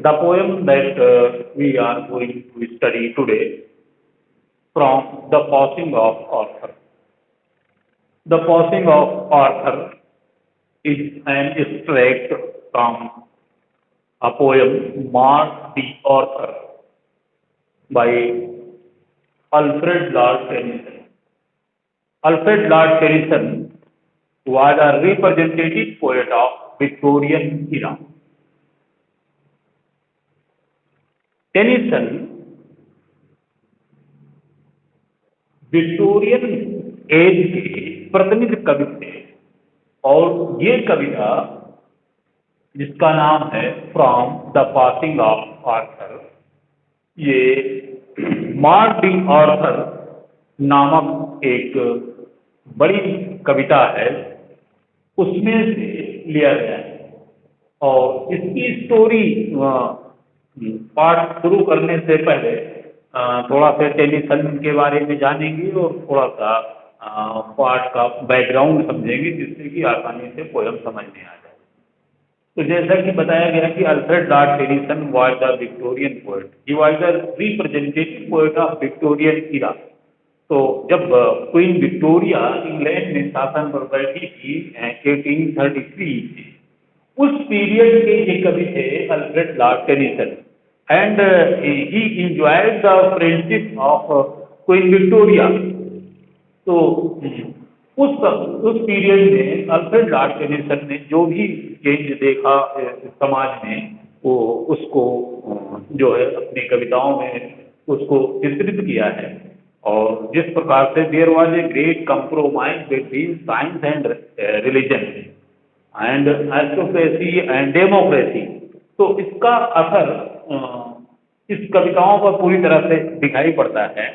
The poem that we are going to study today from The Passing of Arthur. The Passing of Arthur is an extract from a poem Mark the Author by Alfred Lord Tennyson. Alfred Lord Tennyson was a representative poet of Victorian era. Tennyson Victorian age के प्रतिनिधि कवि थे और ये कविता जिसका नाम है from the passing of Arthur, ये मार्क डी आर्थर नामक एक बड़ी कविता है, उसमें से लिया गया है। और इसकी स्टोरी पाठ शुरू करने से पहले थोड़ा सा टेनिसन के बारे में जानेंगे और थोड़ा सा पाठ का बैकग्राउंड समझेंगे, जिससे कि आसानी से पोयम समझ में आ जाए। तो जैसा कि बताया गया कि Alfred Lord Tennyson was the Victorian poet, he was the representative poet of Victorian era. तो जब क्वीन विक्टोरिया इंग्लैंड में शासन पर बैठी थी 1833, उस पीरियड के ये कवि थे Alfred Lord Tennyson, and he enjoyed the friendship of queen Victoria. तो उस पीरियड में अल्फ्रेड लॉर्ड टेनिसन ने जो भी चेंज देखा समाज में, वो उसको जो है अपनी कविताओं में उसको चित्रित किया है। और जिस प्रकार से there was a great compromise between science and religion and aristocracy and democracy, तो इसका असर इस कविताओं पर पूरी तरह से दिखाई पड़ता है।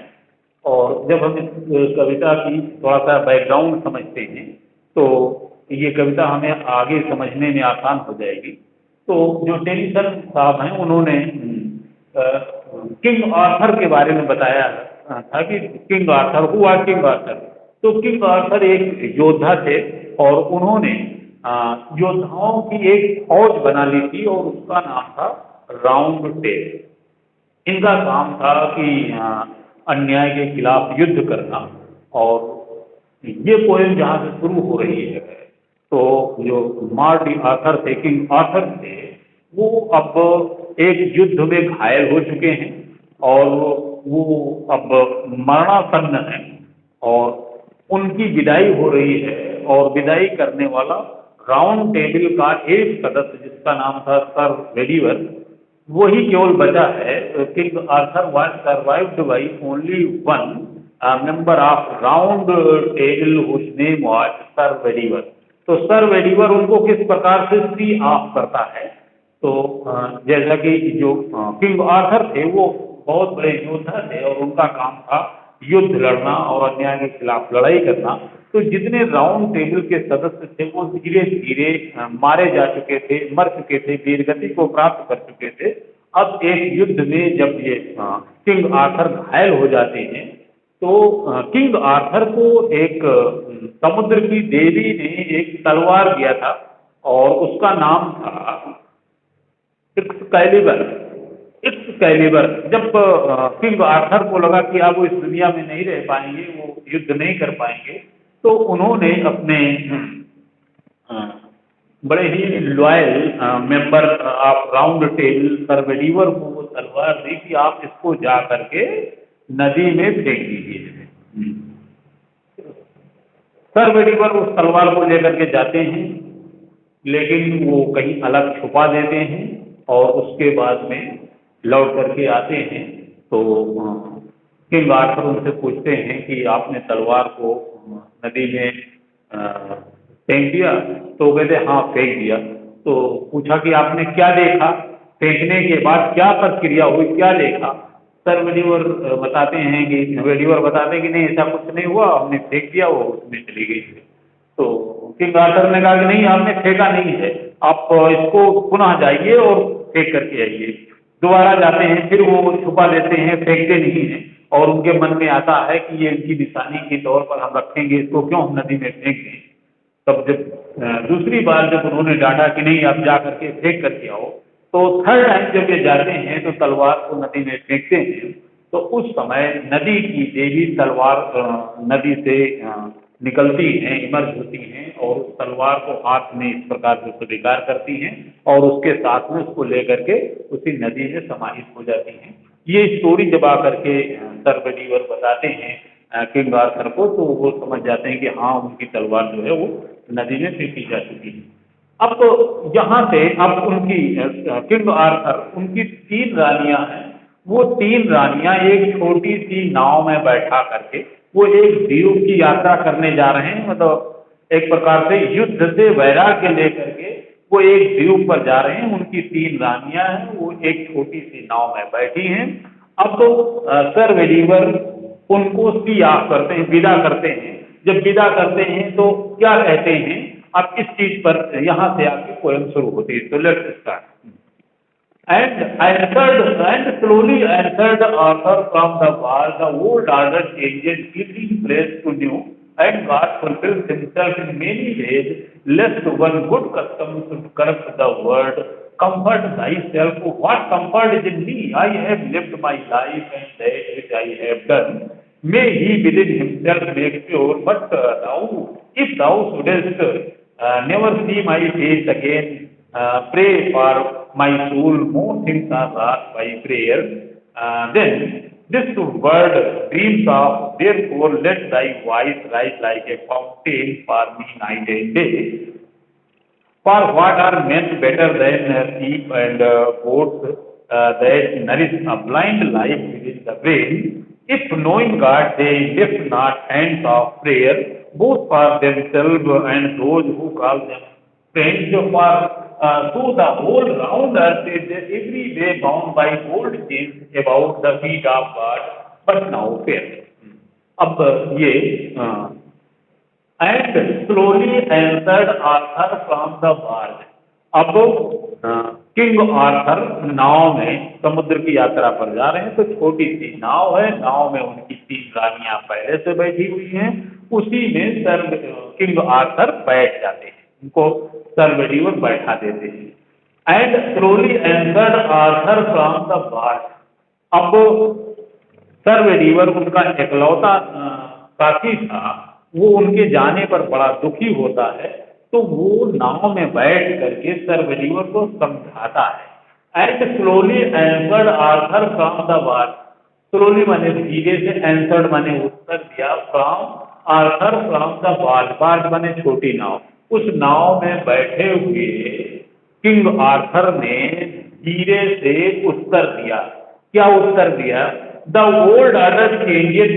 और जब हम इस कविता की थोड़ा सा बैकग्राउंड समझते हैं तो ये कविता हमें आगे समझने में आसान हो जाएगी। तो जो टेनिसन साहब हैं, उन्होंने किंग आर्थर के बारे में बताया था कि किंग आर्थर हुआ किंग आर्थर। तो किंग आर्थर एक योद्धा थे और उन्होंने योद्धाओं की एक फौज बना ली थी और उसका नाम था राउंड टेबल। इनका काम था कि अन्याय के खिलाफ युद्ध करना। और ये पोएम जहाँ से शुरू हो रही है, तो जो मार्क डी आर्थर थे, किंग आर्थर थे, वो अब एक युद्ध में घायल हो चुके हैं और वो अब मरणासन्न हैं और उनकी विदाई हो रही है। और विदाई करने वाला राउंड टेबल का एक सदस्य जिसका नाम था सर वेडिवर, वही केवल बचा है। King Arthur was survived by only one member of round table whose name was sir Bedivere. तो सर वेडिवर उनको किस प्रकार से सी ऑफ करता है, तो जैसा कि जो किंग आर्थर थे वो बहुत बड़े योद्धा थे और उनका काम था युद्ध लड़ना और अन्याय के खिलाफ लड़ाई करना। तो जितने राउंड टेबल के सदस्य थे वो धीरे धीरे मारे जा चुके थे, मर चुके थे, वीरगति को प्राप्त कर चुके थे। अब एक युद्ध में जब ये किंग आर्थर घायल हो जाते हैं, तो किंग आर्थर को एक समुद्र की देवी ने एक तलवार दिया था और उसका नाम था एक्सकैलिबर। एक्सकैलिबर। जब किंग आर्थर को लगा कि अब वो इस दुनिया में नहीं रह पाएंगे, वो युद्ध नहीं कर पाएंगे, तो उन्होंने अपने बड़े ही loyal member of round table sir Bedivere को वो तलवार दी कि आप इसको जा करके नदी में फेंक दीजिए। सर वेडिवर उस तलवार को लेकर के जाते हैं, लेकिन वो कहीं अलग छुपा देते हैं और उसके बाद में लौट करके आते हैं। तो किंग आर्थर उनसे पूछते हैं कि आपने तलवार को नदी में फेंक दिया? तो कहते हाँ फेंक दिया। तो पूछा कि आपने क्या देखा, फेंकने के बाद क्या प्रक्रिया हुई, क्या देखा? सर वेडिवर बताते हैं कि नहीं ऐसा कुछ नहीं हुआ, हमने फेंक दिया, वो उसमें चली गई। तो किंग आर्थर ने कहा कि नहीं आपने फेंका नहीं है, आप इसको पुनः जाइए और फेंक करके आइए। दोबारा जाते हैं, फिर वो छुपा लेते हैं, फेंकते नहीं हैं और उनके मन में आता है कि ये इनकी निशानी के तौर पर हम रखेंगे, इसको क्यों हम नदी में फेंक दें। तब जब दूसरी बार जब उन्होंने डांटा कि नहीं आप जा करके फेंक करके आओ, तो थर्ड टाइम जब ये जाते हैं तो तलवार को नदी में फेंकते हैं, तो उस समय नदी की देवी तलवार नदी से निकलती हैं, इमर्ज होती हैं और उस तलवार को हाथ में इस प्रकार से स्वीकार करती हैं और उसके साथ में उसको लेकर के उसी नदी में समाहित हो जाती हैं। ये स्टोरी जब आकर के सर बेडीवर बताते हैं किंग आर्थर को, तो वो समझ जाते हैं कि हाँ उनकी तलवार जो है वो नदी में फेंकी जा चुकी है। अब तो यहाँ से अब उनकी किंग आर्थर, उनकी 3 रानियां हैं, वो 3 रानियां एक छोटी सी नाव में बैठा करके वो एक द्वीप की यात्रा करने जा रहे हैं। मतलब एक प्रकार से युद्ध से वैराग्य लेकर के वो एक द्वीप पर जा रहे हैं। उनकी 3 रानियां हैं, वो एक छोटी सी नाव में बैठी हैं। अब तो सर वेडीवर उनको सी ऑफ करते हैं, विदा करते हैं। जब विदा करते हैं तो क्या कहते हैं, अब इस चीज पर यहाँ से आपकी पोएम शुरू होती है। तो let's start. And slowly answered Arthur from the war, the old order changes, giving place to new, and God fulfills himself in many ways, lest one good custom should corrupt the world. Comfort thyself, what comfort is in me? I have lived my life, and that which I have done, may he within himself make pure. But thou, if thou shouldest never see my face again, pray for my soul, more things are wrought by prayer. Then this word dreams of, therefore let thy voice rise like a fountain for me night and day. For what are men better than sheep and goats that nourish a blind life within the brain? If knowing God they lift not hands of prayer, both for themselves and those who call them friends, for so the whole round earth is every day bound by gold chains about the feet of God, but now fair. अब ये and slowly answered Arthur from the barge. अब king Arthur नाव में समुद्र की यात्रा पर जा रहे हैं, तो छोटी सी नाव है, नाव में उनकी 3 रानियां पहले से बैठी हुई हैं, उसी में सर किंग आर्थर बैठ जाते हैं, उनको सर बेडीवर बैठा देते हैं। And slowly answered Arthur from the barge. अब सर बेडीवर उनका एकलौता साथी था, वो उनके जाने पर बड़ा दुखी होता है, तो वो नाव में बैठ करके सर बेडीवर को समझाता है। And slowly answered Arthur from the barge. Slowly माने धीरे से, एंसर्ड माने उत्तर दिया, from Arthur from the barge, barge माने छोटी नाव। उस नाव में बैठे हुए किंग आर्थर ने धीरे से उत्तर दिया। क्या उत्तर दिया? The old order changes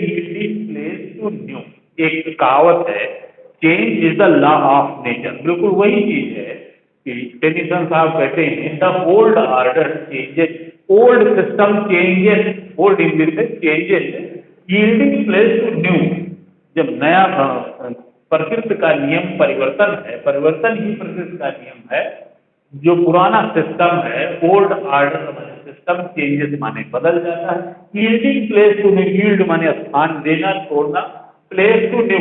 place to new. एक कहावत है, change is the law of nature. बिल्कुल वही चीज है कि टेनिसन साहब कहते हैं the old order changes, old system changes, old English में changes, yielding place to new. जब नया प्रकृति का नियम परिवर्तन है, परिवर्तन ही प्रकृति का नियम है। जो पुराना सिस्टम है, ओल्ड ऑर्डर सिस्टम चेंजेस माने बदल जाता है। Yielding place to new, yield माने स्थान देना, छोड़ना, प्लेस टू न्यू,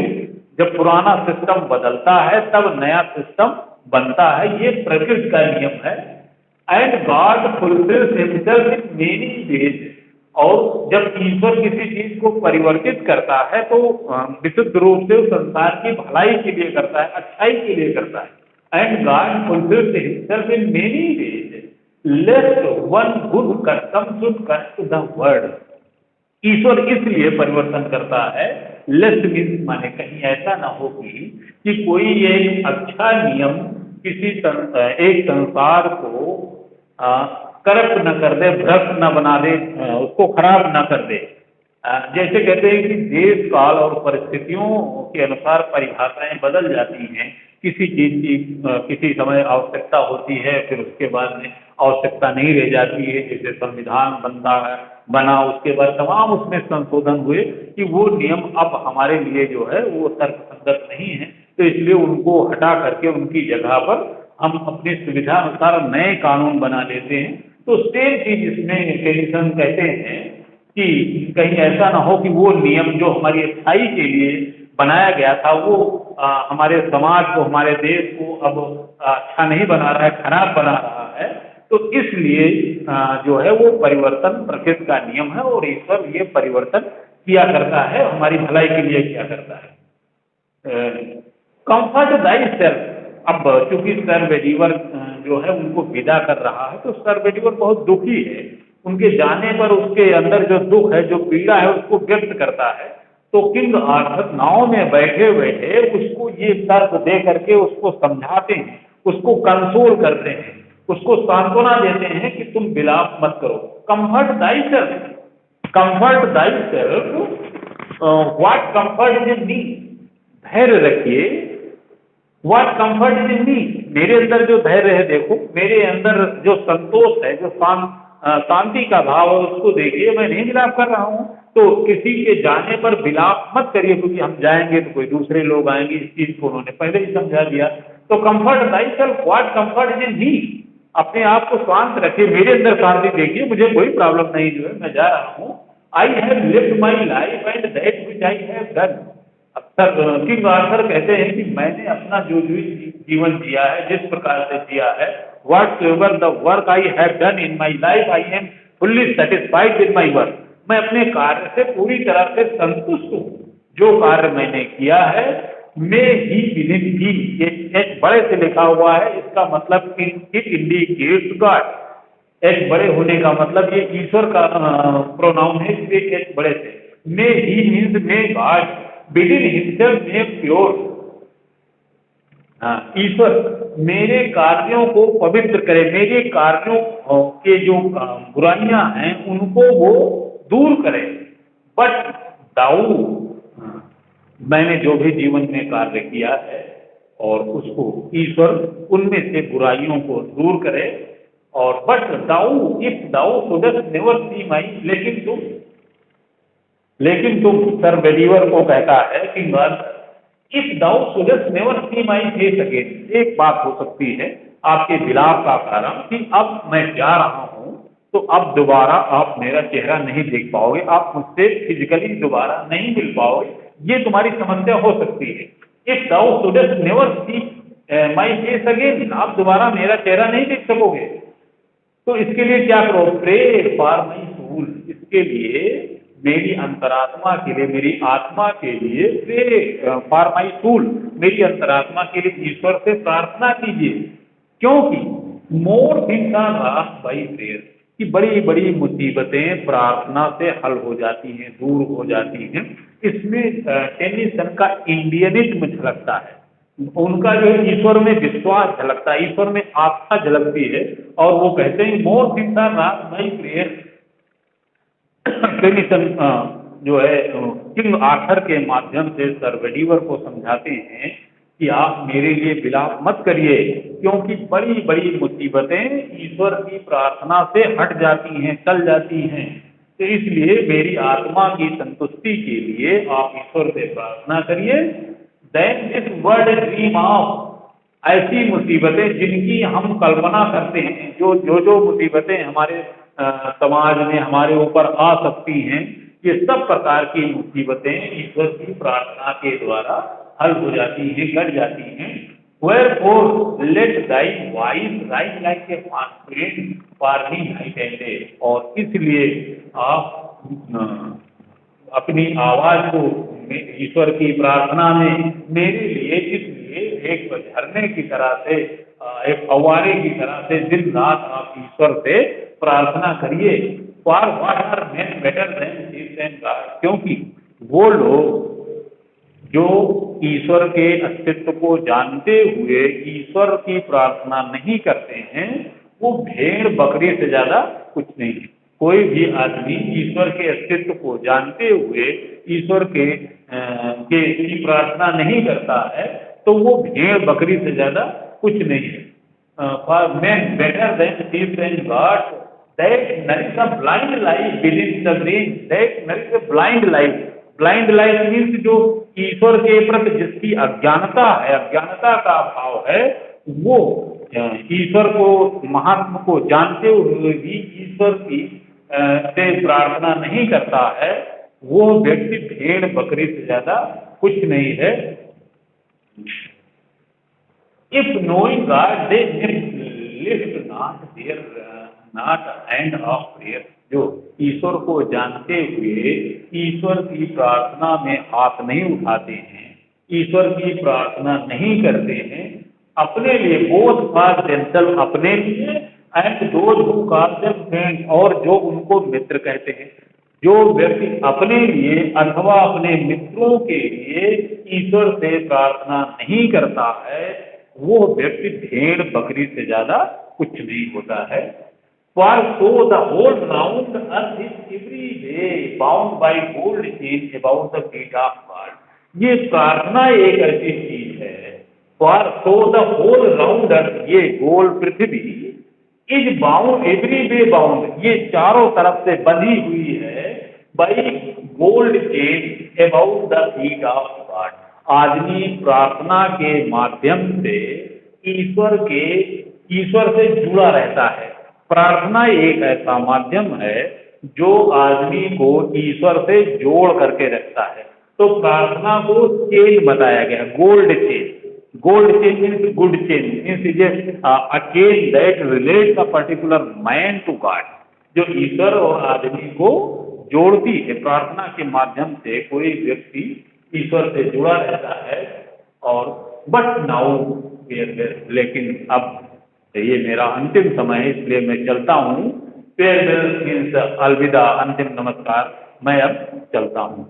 जब पुराना सिस्टम बदलता है तब नया सिस्टम बनता है, ये प्रकृति का नियम है। And God fulfils himself in many veg. और जब ईश्वर किसी चीज को परिवर्तित करता है तो विशुद्ध रूप से उस संसार की भलाई के लिए करता है, अच्छाई के लिए करता है। And God fulfils himself in many ways, lest one good custom should cut the world. ईश्वर इसलिए परिवर्तन करता है, लेस्ट मीन्स माने कहीं ऐसा ना हो कि कोई एक अच्छा नियम किसी एक संसार को करप्ट न कर दे, भ्रष्ट न बना दे, उसको खराब न कर दे। जैसे कहते हैं कि देश काल और परिस्थितियों के अनुसार परिभाषाएं बदल जाती हैं। किसी चीज की किसी समय आवश्यकता होती है, फिर उसके बाद में आवश्यकता नहीं रह जाती है। जैसे संविधान बनता है, बना, उसके बाद तमाम उसमें संशोधन हुए कि वो नियम अब हमारे लिए जो है वो तर्कसंगत नहीं है, तो इसलिए उनको हटा करके उनकी जगह पर हम अपनी सुविधा अनुसार नए कानून बना लेते हैं। तो सेम चीज इसमें टेनिसन कहते हैं कि कहीं ऐसा ना हो कि वो नियम जो हमारी अच्छाई के लिए बनाया गया था वो हमारे समाज को, हमारे देश को अब अच्छा नहीं बना रहा है, खराब बना रहा है। तो तो इसलिए जो है वो परिवर्तन प्रकृति का नियम है और ईश्वर ये परिवर्तन किया करता है, हमारी भलाई के लिए किया करता है। Comfort thy self. अब चूंकि सर वेडीवर जो है उनको विदा कर रहा है, तो सर वेडीवर बहुत दुखी है। उनके जाने पर उसके अंदर जो दुख है, जो पीड़ा है, उसको व्यक्त करता है। तो किंग आर्थर नाव में बैठे बैठे उसको ये तर्क दे करके उसको समझाते हैं, उसको कंसोल करते हैं, उसको सांत्वना देते हैं कि तुम विलाप मत करो। Comfort thyself, comfort thyself, what comfort is in me. धैर्य रखिए। What comfort is in me, मेरे अंदर जो धैर्य है देखो, मेरे अंदर जो संतोष है, जो शांति का भाव है, उसको देखिए। मैं नहीं विलाप कर रहा हूँ। तो किसी के जाने पर विलाप मत करिए, क्योंकि हम जाएंगे तो कोई दूसरे लोग आएंगे, इस चीज को उन्होंने पहले ही समझा दिया। तो comfort thyself, what comfort is in me. अपने आप को शांत रखिए, मेरे अंदर शांति देखिए, मुझे कोई प्रॉब्लम नहीं जो है, मैं जा रहा हूँ। I have lived my life and that which I have done. अक्सर किंग आर्थर कहते हैं कि मैंने अपना जो जीवन जिया है, जिस प्रकार से जिया है, what ever the work I have done in my life, I am fully satisfied with my work. मैं अपने कार्य से पूरी तरह से संतुष्ट हूँ। जो कार्य मैंने किया है, मे ही विदिन ही, ये एक बड़े से लिखा हुआ है, इसका मतलब इट इंडिकेट्स गॉड। एक बड़े होने का मतलब ये ईश्वर का प्रोनाउन है, इसलिए एक बड़े से। May he means may God within himself make pure. ईश्वर मेरे कार्यों को पवित्र करे, मेरे कार्यों के जो बुराइयां हैं उनको वो दूर करे। बट दाऊ, मैंने जो भी जीवन में कार्य किया है और उसको ईश्वर उनमें से बुराइयों को दूर करे। और but thou, if thou shouldst never see my, लेकिन तुम सर बेलीवर को कहता है कि if thou shouldst never see my face again. एक बात हो सकती है आपके विलाप का कारण कि अब मैं जा रहा हूं, तो अब दोबारा आप मेरा चेहरा नहीं देख पाओगे, आप मुझसे फिजिकली दोबारा नहीं मिल पाओगे, ये तुम्हारी समस्या हो सकती है। If thou shouldst never see my face again, आप दोबारा मेरा चेहरा नहीं देख सकोगे। तो इसके लिए क्या करो, प्रे फॉर माई सोल। इसके लिए मेरी अंतरात्मा के लिए, मेरी आत्मा के लिए, प्रे फॉर माई सोल, मेरी अंतरात्मा के लिए ईश्वर से प्रार्थना कीजिए। क्योंकि more things are lost by prayer, कि बड़ी बड़ी मुसीबतें प्रार्थना से हल हो जाती हैं, दूर हो जाती हैं। इसमें टेनिसन का इंडियनिज्म झलकता है, उनका जो है ईश्वर में विश्वास झलकता है, ईश्वर में आस्था झलकती है। और वो कहते हैं more things are lost by prayer. Tennyson जो है किंग आर्थर के माध्यम से सर वेडीवर को समझाते हैं कि आप मेरे लिए विलाप मत करिए, क्योंकि बड़ी बड़ी मुसीबतें ईश्वर की प्रार्थना से हट जाती हैं, टल जाती हैं। तो इसलिए मेरी आत्मा की संतुष्टि के लिए आप ईश्वर से प्रार्थना करिए। Then this world dream of, ऐसी मुसीबतें जिनकी हम कल्पना करते हैं, जो मुसीबतें हमारे समाज में हमारे ऊपर आ सकती हैं, ये सब प्रकार की मुसीबतें ईश्वर की प्रार्थना के द्वारा हल हो जाती हैं, कट जाती हैं। Wherefore let thy voice rise like a faint warning night and day। और इसलिए आप अपनी आवाज को ईश्वर की प्रार्थना में मेरे लिए, इसलिए एक झरने की तरह से, एक फव्वारे की तरह से दिन रात आप ईश्वर से प्रार्थना करिए। For what are men better than thieves and God, क्योंकि वो लोग जो ईश्वर के अस्तित्व को जानते हुए ईश्वर की प्रार्थना नहीं करते हैं, वो भेड़ बकरी से ज्यादा कुछ नहीं है। कोई भी आदमी ईश्वर के अस्तित्व को जानते हुए ईश्वर के की प्रार्थना नहीं करता है, तो वो भेड़ बकरी से ज्यादा कुछ नहीं है। For man better than thieves and God that nourish a blind life within the brain, that nourish a blind life. Blind life means जो ईश्वर के प्रति जिसकी अज्ञानता है, अज्ञानता का भाव है, वो ईश्वर को, महात्मा को जानते हुए भी ईश्वर की से प्रार्थना नहीं करता है, वो व्यक्ति भेड़ बकरी से ज्यादा कुछ नहीं है। If knowing God they lift not end of prayer, जो ईश्वर को जानते हुए ईश्वर की प्रार्थना में हाथ नहीं उठाते हैं, ईश्वर की प्रार्थना नहीं करते हैं, अपने लिए बोथ फॉर देमसेल्फ, अपने लिए and those who call them friends, और जो उनको मित्र कहते हैं। जो व्यक्ति अपने लिए अथवा अपने मित्रों के लिए ईश्वर से प्रार्थना नहीं करता है, वो व्यक्ति भेड़ बकरी से ज्यादा कुछ नहीं होता है। For so the whole round earth is every day bound by gold chain about the feet of God. ये प्रार्थना एक ऐसी चीज है, For so the whole round earth, ये गोल पृथ्वी is bound, every way bound, ये चारों तरफ से बंधी हुई है, by gold chain about the feet of God. आदमी प्रार्थना के माध्यम से ईश्वर से जुड़ा रहता है। प्रार्थना एक ऐसा माध्यम है जो आदमी को ईश्वर से जोड़ करके रखता है। तो प्रार्थना को चेन बताया गया, gold chain. Gold chain means good chain, means is a chain that relates a particular man to God, जो ईश्वर और आदमी को जोड़ती है। प्रार्थना के माध्यम से कोई व्यक्ति ईश्वर से जुड़ा रहता है। और बट नाउ, लेकिन अब ये मेरा अंतिम समय है, इसलिए मैं चलता हूँ। फेयरवेल मीन्स अलविदा, अंतिम नमस्कार, मैं अब चलता हूँ।